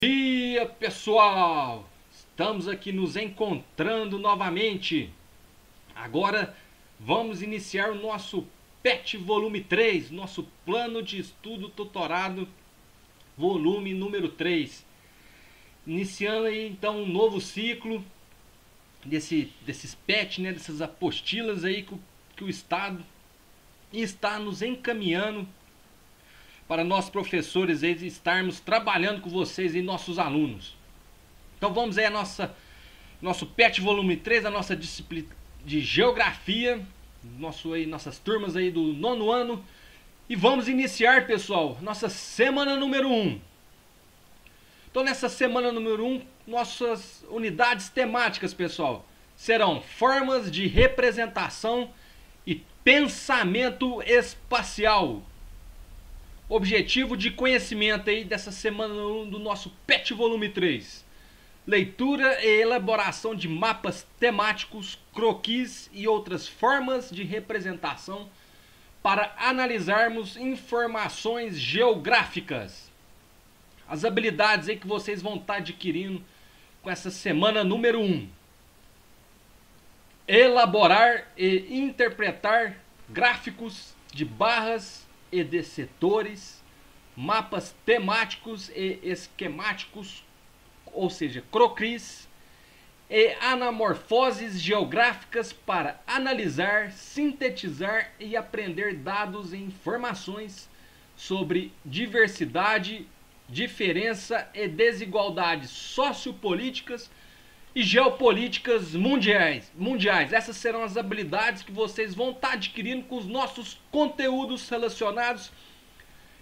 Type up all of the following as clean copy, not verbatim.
Dia, pessoal! Estamos aqui nos encontrando novamente. Agora vamos iniciar o nosso PET volume 3, nosso plano de estudo tutorado, volume número 3. Iniciando aí então um novo ciclo desses PET, né, dessas apostilas aí que o Estado está nos encaminhando para nós professores aí estarmos trabalhando com vocês e nossos alunos. Então vamos aí nosso PET volume 3, a nossa disciplina de geografia, nossas turmas aí do nono ano. E vamos iniciar, pessoal, nossa semana número 1. Então nessa semana número 1, nossas unidades temáticas, pessoal, serão formas de representação e pensamento espacial. Objetivo de conhecimento aí dessa semana do nosso PET volume 3. Leitura e elaboração de mapas temáticos, croquis e outras formas de representação para analisarmos informações geográficas. As habilidades aí que vocês vão estar adquirindo com essa semana número 1. Elaborar e interpretar gráficos de barras e de setores, mapas temáticos e esquemáticos, ou seja, croquis, e anamorfoses geográficas para analisar, sintetizar e aprender dados e informações sobre diversidade, diferença e desigualdades sociopolíticas e geopolíticas mundiais. Essas serão as habilidades que vocês vão estar adquirindo com os nossos conteúdos relacionados,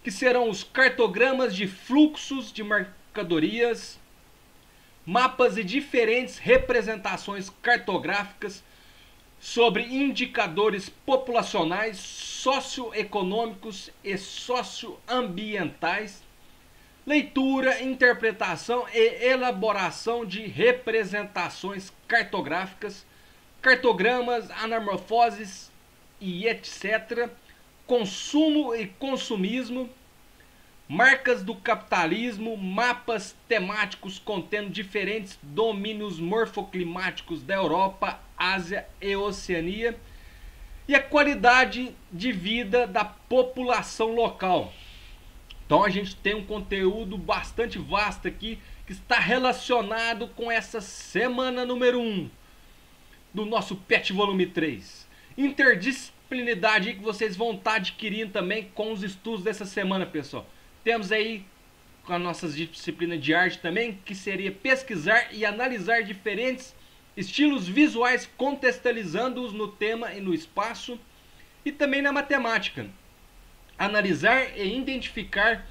que serão os cartogramas de fluxos de mercadorias, mapas e diferentes representações cartográficas sobre indicadores populacionais, socioeconômicos e socioambientais, leitura, interpretação e elaboração de representações cartográficas, cartogramas, anamorfoses e etc., consumo e consumismo, marcas do capitalismo, mapas temáticos contendo diferentes domínios morfoclimáticos da Europa, Ásia e Oceania, e a qualidade de vida da população local. Então a gente tem um conteúdo bastante vasto aqui que está relacionado com essa semana número 1 do nosso PET volume 3. Interdisciplinaridade que vocês vão estar adquirindo também com os estudos dessa semana, pessoal. Temos aí com as nossas disciplinas de arte também, que seria pesquisar e analisar diferentes estilos visuais, contextualizando-os no tema e no espaço, e também na matemática. Analisar e identificar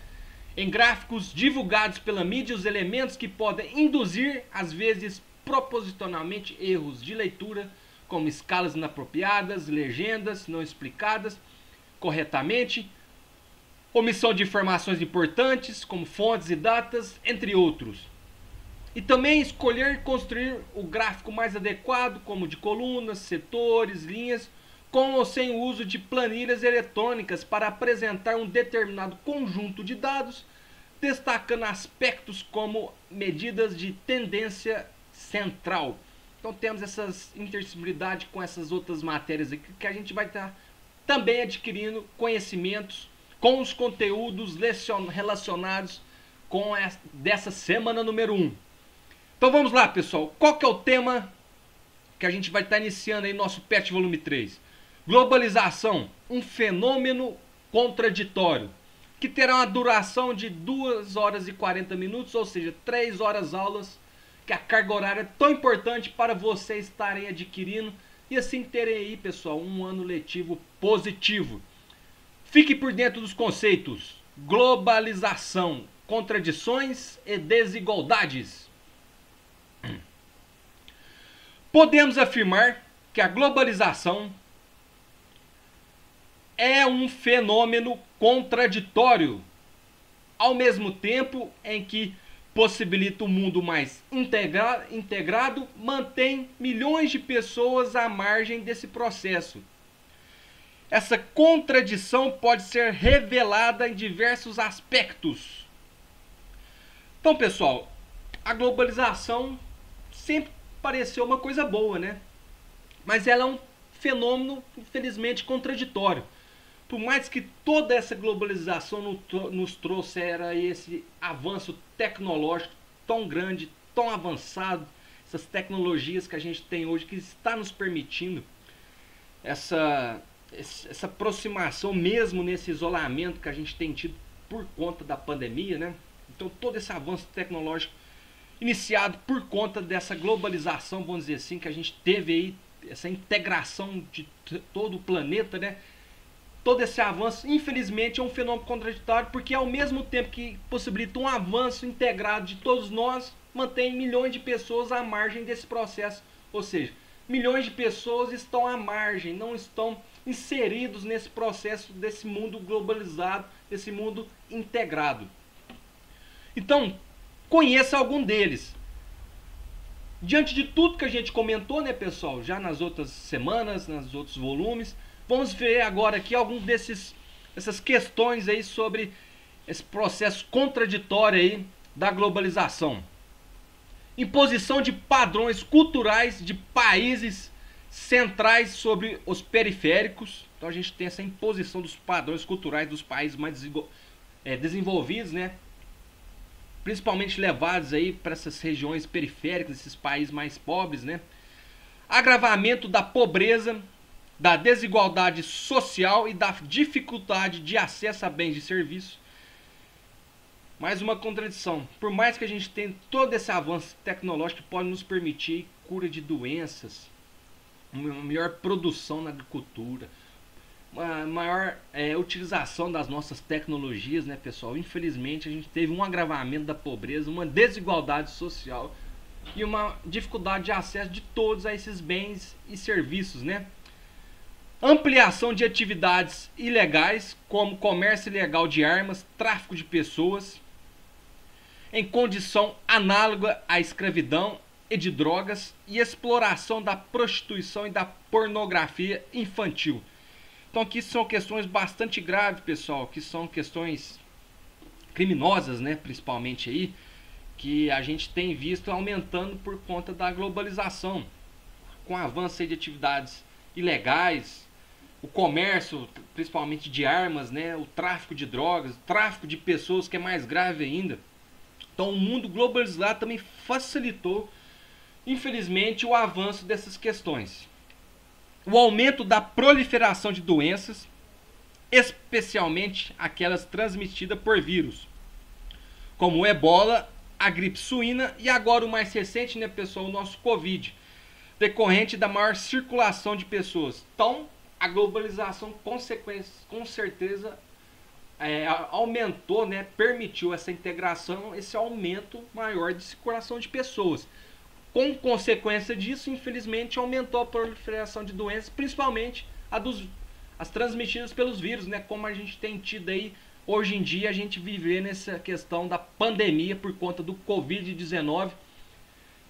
em gráficos divulgados pela mídia os elementos que podem induzir, às vezes propositalmente, erros de leitura, como escalas inapropriadas, legendas não explicadas corretamente, omissão de informações importantes, como fontes e datas, entre outros. E também escolher e construir o gráfico mais adequado, como de colunas, setores, linhas, com ou sem o uso de planilhas eletrônicas para apresentar um determinado conjunto de dados, destacando aspectos como medidas de tendência central. Então temos essas interdisciplinaridade com essas outras matérias aqui, que a gente vai estar também adquirindo conhecimentos com os conteúdos relacionados com dessa semana número 1. Então vamos lá, pessoal. Qual que é o tema que a gente vai estar iniciando aí no nosso PET volume 3? Globalização, um fenômeno contraditório, que terá uma duração de 2 horas e 40 minutos, ou seja, 3 horas aulas, que a carga horária é tão importante para vocês estarem adquirindo e assim terem aí, pessoal, um ano letivo positivo. Fique por dentro dos conceitos: globalização, contradições e desigualdades. Podemos afirmar que a globalização é um fenômeno contraditório, ao mesmo tempo em que possibilita um mundo mais integrado, mantém milhões de pessoas à margem desse processo. Essa contradição pode ser revelada em diversos aspectos. Então, pessoal, a globalização sempre pareceu uma coisa boa, né? Mas ela é um fenômeno, infelizmente, contraditório. Por mais que toda essa globalização nos trouxera esse avanço tecnológico tão grande, tão avançado, essas tecnologias que a gente tem hoje, que está nos permitindo essa aproximação mesmo nesse isolamento que a gente tem tido por conta da pandemia, né? Então todo esse avanço tecnológico iniciado por conta dessa globalização, vamos dizer assim, que a gente teve aí, essa integração de todo o planeta, né? Todo esse avanço, infelizmente, é um fenômeno contraditório, porque ao mesmo tempo que possibilita um avanço integrado de todos nós, mantém milhões de pessoas à margem desse processo. Ou seja, milhões de pessoas estão à margem, não estão inseridos nesse processo desse mundo globalizado, desse mundo integrado. Então, conheça algum deles. Diante de tudo que a gente comentou, né, pessoal, já nas outras semanas, nos outros volumes, vamos ver agora aqui alguns dessas questões aí sobre esse processo contraditório aí da globalização. Imposição de padrões culturais de países centrais sobre os periféricos. Então a gente tem essa imposição dos padrões culturais dos países mais desenvolvidos, né? Principalmente levados aí para essas regiões periféricas, esses países mais pobres, né? Agravamento da pobreza, da desigualdade social e da dificuldade de acesso a bens e serviços. Mais uma contradição. Por mais que a gente tenha todo esse avanço tecnológico que pode nos permitir cura de doenças, uma melhor produção na agricultura, uma maior utilização das nossas tecnologias, né, pessoal? Infelizmente a gente teve um agravamento da pobreza, uma desigualdade social e uma dificuldade de acesso de todos a esses bens e serviços, né? Ampliação de atividades ilegais, como comércio ilegal de armas, tráfico de pessoas, em condição análoga à escravidão e de drogas, e exploração da prostituição e da pornografia infantil. Então aqui são questões bastante graves, pessoal, que são questões criminosas, né, principalmente aí, que a gente tem visto aumentando por conta da globalização, com o avanço de atividades ilegais, o comércio, principalmente de armas, né, o tráfico de drogas, o tráfico de pessoas, que é mais grave ainda. Então o mundo globalizado também facilitou, infelizmente, o avanço dessas questões. O aumento da proliferação de doenças, especialmente aquelas transmitidas por vírus, como o ebola, a gripe suína e agora o mais recente, né, pessoal, o nosso Covid, decorrente da maior circulação de pessoas. Então, a globalização, com certeza, aumentou, né, permitiu essa integração, esse aumento maior de circulação de pessoas. Com consequência disso, infelizmente, aumentou a proliferação de doenças, principalmente as transmitidas pelos vírus, né, como a gente tem tido aí, hoje em dia, a gente vive nessa questão da pandemia por conta do Covid-19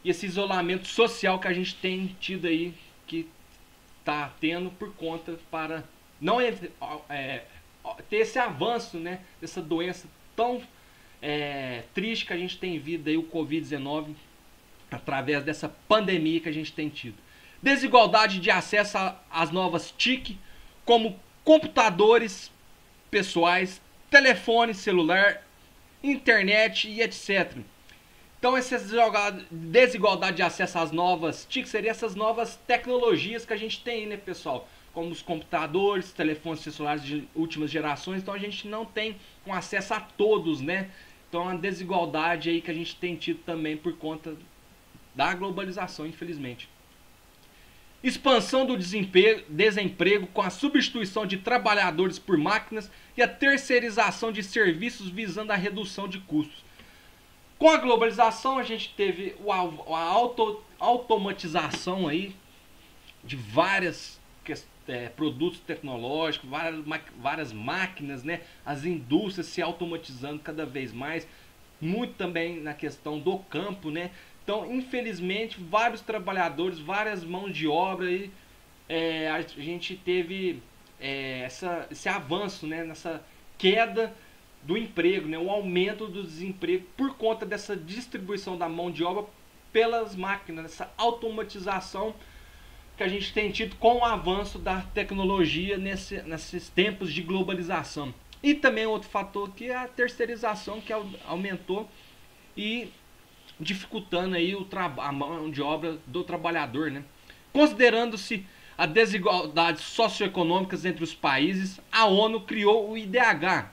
e esse isolamento social que a gente tem tido aí, que está tendo por conta para não ter esse avanço, né, dessa doença tão triste que a gente tem vindo aí, o Covid-19, através dessa pandemia que a gente tem tido. Desigualdade de acesso às novas TIC, como computadores pessoais, telefone celular, internet e etc. Então essa desigualdade de acesso às novas TIC seria essas novas tecnologias que a gente tem, né, pessoal? Como os computadores, telefones celulares de últimas gerações. Então a gente não tem um acesso a todos, né? Então a desigualdade aí que a gente tem tido também por conta da globalização, infelizmente. Expansão do desemprego com a substituição de trabalhadores por máquinas e a terceirização de serviços visando a redução de custos. Com a globalização a gente teve a automatização aí de vários produtos tecnológicos, várias máquinas, né? As indústrias se automatizando cada vez mais, muito também na questão do campo, né? Então, infelizmente, vários trabalhadores, várias mãos de obra aí, a gente teve esse avanço, né, nessa queda do emprego, né? O aumento do desemprego por conta dessa distribuição da mão de obra pelas máquinas, essa automatização que a gente tem tido com o avanço da tecnologia nesses tempos de globalização. E também outro fator que é a terceirização, que aumentou e dificultando aí a mão de obra do trabalhador, né? Considerando-se as desigualdades socioeconômicas entre os países, a ONU criou o IDH.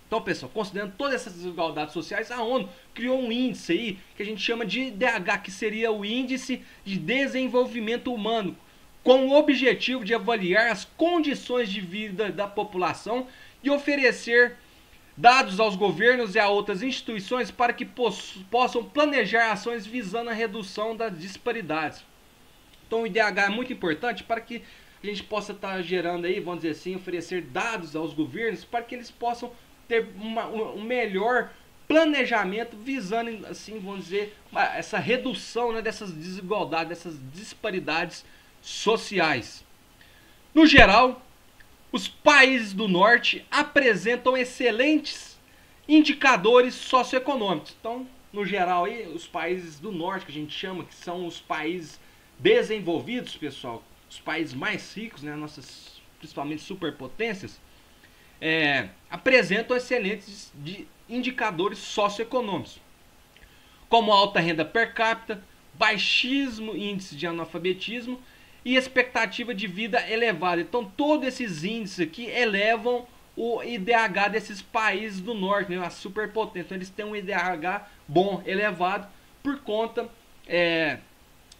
Então, pessoal, considerando todas essas desigualdades sociais, a ONU criou um índice aí que a gente chama de IDH, que seria o Índice de Desenvolvimento Humano, com o objetivo de avaliar as condições de vida da população e oferecer dados aos governos e a outras instituições para que possam planejar ações visando a redução das disparidades. Então o IDH é muito importante para que a gente possa estar gerando aí, vamos dizer assim, oferecer dados aos governos para que eles possam ter um melhor planejamento visando, assim, vamos dizer, essa redução, né, dessas desigualdades, dessas disparidades sociais. No geral, os países do norte apresentam excelentes indicadores socioeconômicos. Então, no geral, aí, os países do norte, que a gente chama, que são os países desenvolvidos, pessoal, os países mais ricos, né, nossas principalmente superpotências, apresentam excelentes indicadores socioeconômicos, como alta renda per capita, baixíssimo índice de analfabetismo e expectativa de vida elevada. Então, todos esses índices aqui elevam o IDH desses países do norte, né, a superpotência. Então, eles têm um IDH bom, elevado, por conta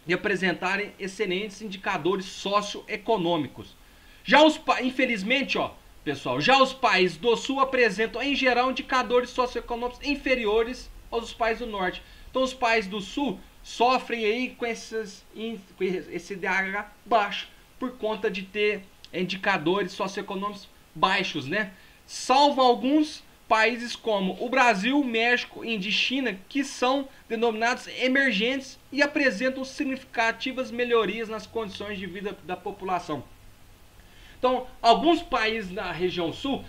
de apresentarem excelentes indicadores socioeconômicos. Já infelizmente, pessoal, já os países do sul apresentam em geral indicadores socioeconômicos inferiores aos países do norte. Então os países do sul sofrem aí com esse IDH baixo por conta de ter indicadores socioeconômicos baixos, né? Salvo alguns países como o Brasil, México, Índia e China, que são denominados emergentes e apresentam significativas melhorias nas condições de vida da população. Então, alguns países na região sul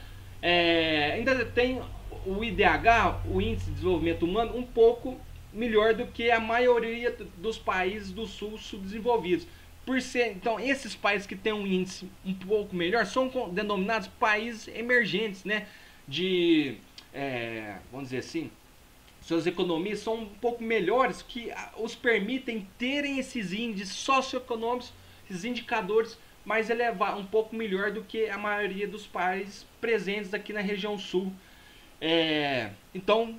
ainda tem o IDH, o Índice de Desenvolvimento Humano, um pouco melhor do que a maioria dos países do sul subdesenvolvidos. Então, esses países que têm um índice um pouco melhor são denominados países emergentes, né? Vamos dizer assim, suas economias são um pouco melhores, que os permitem terem esses índices socioeconômicos, esses indicadores mais elevados, um pouco melhor do que a maioria dos países presentes aqui na região sul. Então,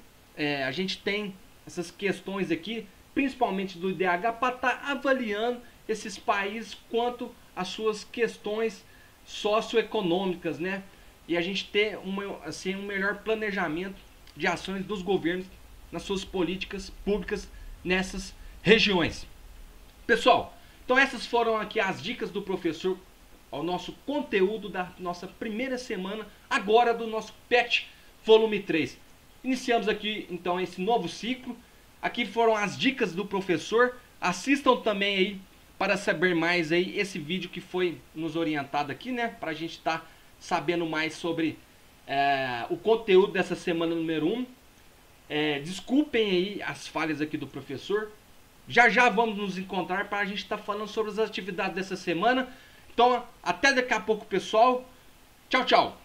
a gente tem essas questões aqui, principalmente do IDH, para estar avaliando esses países quanto às suas questões socioeconômicas, né? E a gente ter um melhor planejamento de ações dos governos nas suas políticas públicas nessas regiões. Pessoal, então essas foram aqui as dicas do professor ao nosso conteúdo da nossa primeira semana, agora do nosso PET volume 3. Iniciamos aqui então esse novo ciclo. Aqui foram as dicas do professor. Assistam também aí para saber mais aí esse vídeo que foi nos orientado aqui, né? Para a gente estar sabendo mais sobre o conteúdo dessa semana número 1. Desculpem aí as falhas aqui do professor. Já vamos nos encontrar para a gente estar falando sobre as atividades dessa semana. Então, até daqui a pouco, pessoal. Tchau, tchau.